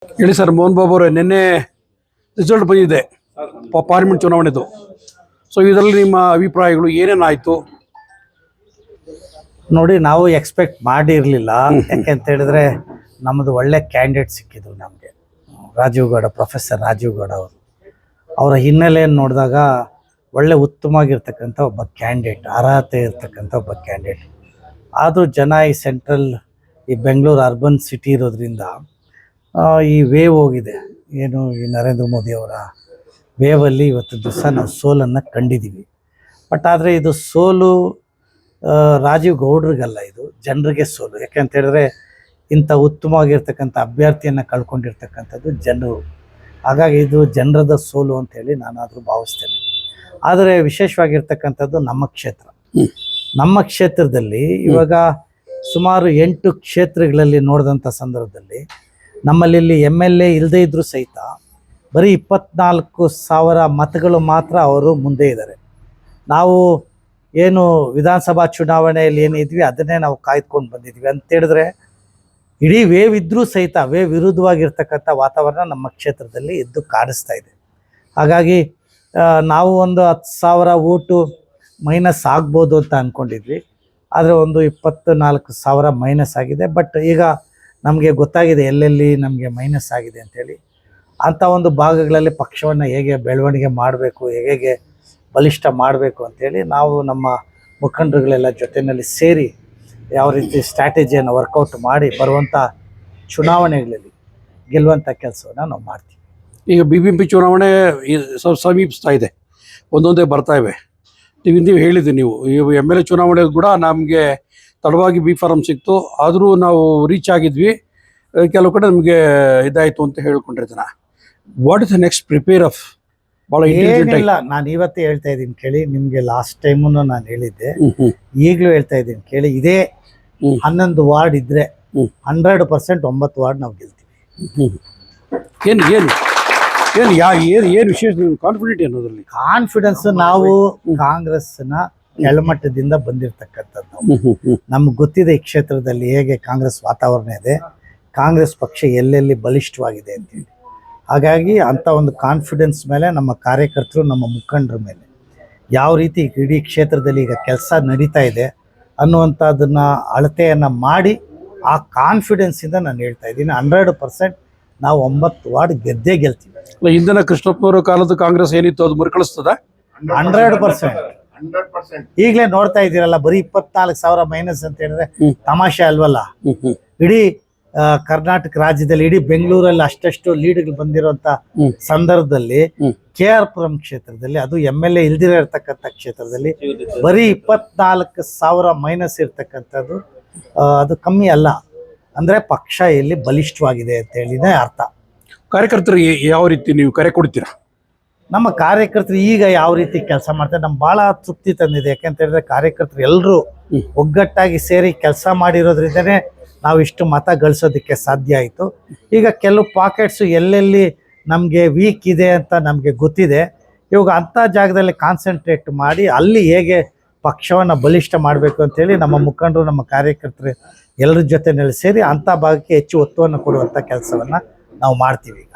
ಹೇಳಿ ಸರ್. ಮೋಹನ್ ಬಾಬು ಅವರೇ, ನಿನ್ನೆ ರಿಸಲ್ಟ್ ಬಂದಿದೆ ಪಾರ್ಲಿಮೆಂಟ್ ಚುನಾವಣೆದು. ಸೊ ಇದರಲ್ಲಿ ನಿಮ್ಮ ಅಭಿಪ್ರಾಯಗಳು ಏನೇನಾಯಿತು? ನೋಡಿ, ನಾವು ಎಕ್ಸ್ಪೆಕ್ಟ್ ಮಾಡಿರಲಿಲ್ಲ. ಯಾಕೆಂತ ಹೇಳಿದ್ರೆ ನಮ್ಮದು ಒಳ್ಳೆ ಕ್ಯಾಂಡಿಡೇಟ್ ಸಿಕ್ಕಿದ್ರು ನಮಗೆ. ರಾಜೀವ್ ಗೌಡ, ಪ್ರೊಫೆಸರ್ ರಾಜೀವ್ ಗೌಡ ಅವರು, ಅವರ ಹಿನ್ನೆಲೆಯನ್ನು ನೋಡಿದಾಗ ಒಳ್ಳೆ ಉತ್ತಮವಾಗಿರ್ತಕ್ಕಂಥ ಒಬ್ಬ ಕ್ಯಾಂಡಿಡೇಟ್, ಅರ್ಹತೆ ಇರ್ತಕ್ಕಂಥ ಒಬ್ಬ ಕ್ಯಾಂಡಿಡೇಟ್. ಆದರೂ ಜನ ಈ ಸೆಂಟ್ರಲ್, ಈ ಬೆಂಗಳೂರು ಅರ್ಬನ್ ಸಿಟಿ ಇರೋದ್ರಿಂದ ಈ ವೇವ್ ಹೋಗಿದೆ. ಏನು ಈ ನರೇಂದ್ರ ಮೋದಿ ಅವರ ವೇವಲ್ಲಿ ಇವತ್ತು ದಿವಸ ನಾವು ಸೋಲನ್ನು ಕಂಡಿದ್ದೀವಿ. ಬಟ್ ಆದರೆ ಇದು ಸೋಲು ರಾಜೀವ್ ಗೌಡ್ರಿಗಲ್ಲ, ಇದು ಜನರಿಗೆ ಸೋಲು. ಯಾಕೆಂತ ಹೇಳಿದ್ರೆ ಇಂಥ ಉತ್ತಮವಾಗಿರ್ತಕ್ಕಂಥ ಅಭ್ಯರ್ಥಿಯನ್ನು ಕಳ್ಕೊಂಡಿರ್ತಕ್ಕಂಥದ್ದು ಜನರು. ಹಾಗಾಗಿ ಇದು ಜನರದ ಸೋಲು ಅಂತೇಳಿ ನಾನಾದರೂ ಭಾವಿಸ್ತೇನೆ. ಆದರೆ ವಿಶೇಷವಾಗಿರ್ತಕ್ಕಂಥದ್ದು ನಮ್ಮ ಕ್ಷೇತ್ರ. ನಮ್ಮ ಕ್ಷೇತ್ರದಲ್ಲಿ ಇವಾಗ ಸುಮಾರು 8 ಕ್ಷೇತ್ರಗಳಲ್ಲಿ ನೋಡಿದಂಥ ಸಂದರ್ಭದಲ್ಲಿ ನಮ್ಮಲ್ಲಿ MLA ಇಲ್ಲದೇ ಇದ್ದರೂ ಸಹಿತ ಬರೀ 24,000 ಮತಗಳು ಮಾತ್ರ ಅವರು ಮುಂದೆ ಇದ್ದಾರೆ. ನಾವು ಏನು ವಿಧಾನಸಭಾ ಚುನಾವಣೆಯಲ್ಲಿ ಏನಿದ್ವಿ ಅದನ್ನೇ ನಾವು ಕಾಯ್ದುಕೊಂಡು ಬಂದಿದ್ವಿ. ಅಂತೇಳಿದ್ರೆ ಇಡೀ ವೇವ್ ಇದ್ದರೂ ಸಹಿತ ವೇವ್ ವಿರುದ್ಧವಾಗಿರ್ತಕ್ಕಂಥ ವಾತಾವರಣ ನಮ್ಮ ಕ್ಷೇತ್ರದಲ್ಲಿ ಎದ್ದು ಕಾಣಿಸ್ತಾ ಇದೆ. ಹಾಗಾಗಿ ನಾವು ಒಂದು 10,000 ಓಟು ಮೈನಸ್ ಆಗ್ಬೋದು ಅಂತ ಅಂದ್ಕೊಂಡಿದ್ವಿ. ಆದರೆ ಒಂದು 24,000 ಮೈನಸ್ ಆಗಿದೆ. ಬಟ್ ಈಗ ನಮಗೆ ಗೊತ್ತಾಗಿದೆ ಎಲ್ಲೆಲ್ಲಿ ನಮಗೆ ಮೈನಸ್ ಆಗಿದೆ ಅಂಥೇಳಿ. ಅಂಥ ಒಂದು ಭಾಗಗಳಲ್ಲಿ ಪಕ್ಷವನ್ನು ಹೇಗೆ ಬೆಳವಣಿಗೆ ಮಾಡಬೇಕು, ಹೇಗೆ ಬಲಿಷ್ಠ ಮಾಡಬೇಕು ಅಂಥೇಳಿ ನಾವು ನಮ್ಮ ಮುಖಂಡರುಗಳೆಲ್ಲ ಜೊತೆಯಲ್ಲಿ ಸೇರಿ ಯಾವ ರೀತಿ ಸ್ಟ್ರಾಟಜಿಯನ್ನು ವರ್ಕೌಟ್ ಮಾಡಿ ಬರುವಂಥ ಚುನಾವಣೆಗಳಲ್ಲಿ ಗೆಲ್ಲುವಂಥ ಕೆಲಸವನ್ನು ನಾವು ಮಾಡ್ತೀವಿ. ಈಗ BBMP ಚುನಾವಣೆ ಸಮೀಪಿಸ್ತಾ ಇದೆ, ಒಂದೊಂದೇ ಬರ್ತಾ ಇವೆ. ನೀವು ಹೇಳಿದ್ರಿ, ನೀವು MLA ಚುನಾವಣೆ ಕೂಡ ನಮಗೆ ತಡವಾಗಿ B ಫಾರಮ್ ಸಿಕ್ತು, ಆದರೂ ನಾವು ರೀಚ್ ಆಗಿದ್ವಿ. ಕೆಲವು ಕಡೆ ನಮಗೆ ಇದಾಯಿತು ಅಂತ ಹೇಳ್ಕೊಂಡಿರ್ತಾನೆ. What is the next prepare of? ಭಾಳ ಏನಿಲ್ಲ, ನಾನು ಇವತ್ತೇ ಹೇಳ್ತಾ ಇದ್ದೀನಿ ಕೇಳಿ. ನಿಮಗೆ ಲಾಸ್ಟ್ ಟೈಮು ನಾನು ಹೇಳಿದ್ದೆ, ಈಗಲೂ ಹೇಳ್ತಾ ಇದ್ದೀನಿ ಕೇಳಿ. ಇದೇ 11 ವಾರ್ಡ್ ಇದ್ದರೆ 100% 9 ವಾರ್ಡ್ ನಾವು ಗೆಲ್ತೀವಿ. ಏನು ಏನು ಏನು ಏನು ವಿಶೇಷ ಕಾನ್ಫಿಡೆಂಟ್ ಅನ್ನೋದ್ರಲ್ಲಿ? ಕಾನ್ಫಿಡೆನ್ಸ್, ನಾವು ಕಾಂಗ್ರೆಸ್ನ ಕೆಳಮಟ್ಟದಿಂದ ಬಂದಿರತಕ್ಕಂಥದ್ದು. ನಮ್ಗೆ ಗೊತ್ತಿದೆ ಈ ಕ್ಷೇತ್ರದಲ್ಲಿ ಹೇಗೆ ಕಾಂಗ್ರೆಸ್ ವಾತಾವರಣ ಇದೆ, ಕಾಂಗ್ರೆಸ್ ಪಕ್ಷ ಎಲ್ಲೆಲ್ಲಿ ಬಲಿಷ್ಠವಾಗಿದೆ ಅಂತೇಳಿ. ಹಾಗಾಗಿ ಅಂಥ ಒಂದು ಕಾನ್ಫಿಡೆನ್ಸ್ ಮೇಲೆ ನಮ್ಮ ಕಾರ್ಯಕರ್ತರು, ನಮ್ಮ ಮುಖಂಡರ ಮೇಲೆ ಯಾವ ರೀತಿ ಇಡೀ ಕ್ಷೇತ್ರದಲ್ಲಿ ಈಗ ಕೆಲಸ ನಡೀತಾ ಇದೆ ಅನ್ನುವಂಥದ್ದನ್ನು ಅಳತೆಯನ್ನು ಮಾಡಿ ಆ ಕಾನ್ಫಿಡೆನ್ಸಿಂದ ನಾನು ಹೇಳ್ತಾ ಇದ್ದೀನಿ 100% ನಾವು 9 ವಾರ್ಡ್ ಗೆಲ್ತೀವಿ. ಹಿಂದಿನ ಕೃಷ್ಣಪ್ಪನವರ ಕಾಲದ ಕಾಂಗ್ರೆಸ್ ಏನಿತ್ತು ಅದು ಮರುಕಳಿಸ್ತದ? 100%. ಈಗಲೇ ನೋಡ್ತಾ ಇದ್ದೀರಲ್ಲ, ಬರೀ 24,000 ಮೈನಸ್ ಅಂತ ಹೇಳಿದ್ರೆ ತಮಾಷೆ ಅಲ್ವಲ್ಲ. ಇಡೀ ಕರ್ನಾಟಕ ರಾಜ್ಯದಲ್ಲಿ, ಇಡೀ ಬೆಂಗಳೂರಲ್ಲಿ ಅಷ್ಟಷ್ಟು ಲೀಡ್ಗಳು ಬಂದಿರುವಂತ ಸಂದರ್ಭದಲ್ಲಿ KR ಪುರಂ ಕ್ಷೇತ್ರದಲ್ಲಿ, ಅದು MLA ಇಲ್ದಿರ ಇರ್ತಕ್ಕಂಥ ಕ್ಷೇತ್ರದಲ್ಲಿ ಬರೀ 24,000 ಮೈನಸ್ ಇರ್ತಕ್ಕಂಥದ್ದು ಅದು ಕಮ್ಮಿ ಅಲ್ಲ. ಅಂದ್ರೆ ಪಕ್ಷ ಎಲ್ಲಿ ಬಲಿಷ್ಠವಾಗಿದೆ ಅಂತ ಹೇಳಿನೇ ಅರ್ಥ. ಕಾರ್ಯಕರ್ತರಿಗೆ ಯಾವ ರೀತಿ ನೀವು ಕರೆ ಕೊಡ್ತೀರಾ? ನಮ್ಮ ಕಾರ್ಯಕರ್ತರು ಈಗ ಯಾವ ರೀತಿ ಕೆಲಸ ಮಾಡ್ತಾರೆ ನಮ್ಗೆ ಭಾಳ ತೃಪ್ತಿ ತಂದಿದೆ. ಯಾಕೆಂತ ಹೇಳಿದ್ರೆ ಕಾರ್ಯಕರ್ತರು ಎಲ್ಲರೂ ಒಗ್ಗಟ್ಟಾಗಿ ಸೇರಿ ಕೆಲಸ ಮಾಡಿರೋದ್ರಿಂದನೇ ನಾವು ಇಷ್ಟು ಮತ ಗಳಿಸೋದಕ್ಕೆ ಸಾಧ್ಯ ಆಯಿತು. ಈಗ ಕೆಲವು ಪಾಕೆಟ್ಸು ಎಲ್ಲೆಲ್ಲಿ ನಮಗೆ ವೀಕ್ ಇದೆ ಅಂತ ನಮಗೆ ಗೊತ್ತಿದೆ. ಇವಾಗ ಅಂಥ ಜಾಗದಲ್ಲಿ ಕಾನ್ಸಂಟ್ರೇಟ್ ಮಾಡಿ ಅಲ್ಲಿ ಹೇಗೆ ಪಕ್ಷವನ್ನು ಬಲಿಷ್ಠ ಮಾಡಬೇಕು ಅಂತೇಳಿ ನಮ್ಮ ಮುಖಂಡರು, ನಮ್ಮ ಕಾರ್ಯಕರ್ತರು ಎಲ್ಲರ ಜೊತೆಯಲ್ಲಿ ಸೇರಿ ಅಂಥ ಭಾಗಕ್ಕೆ ಹೆಚ್ಚು ಒತ್ತನ್ನು ಕೊಡುವಂಥ ಕೆಲಸವನ್ನು ನಾವು ಮಾಡ್ತೀವಿ ಈಗ.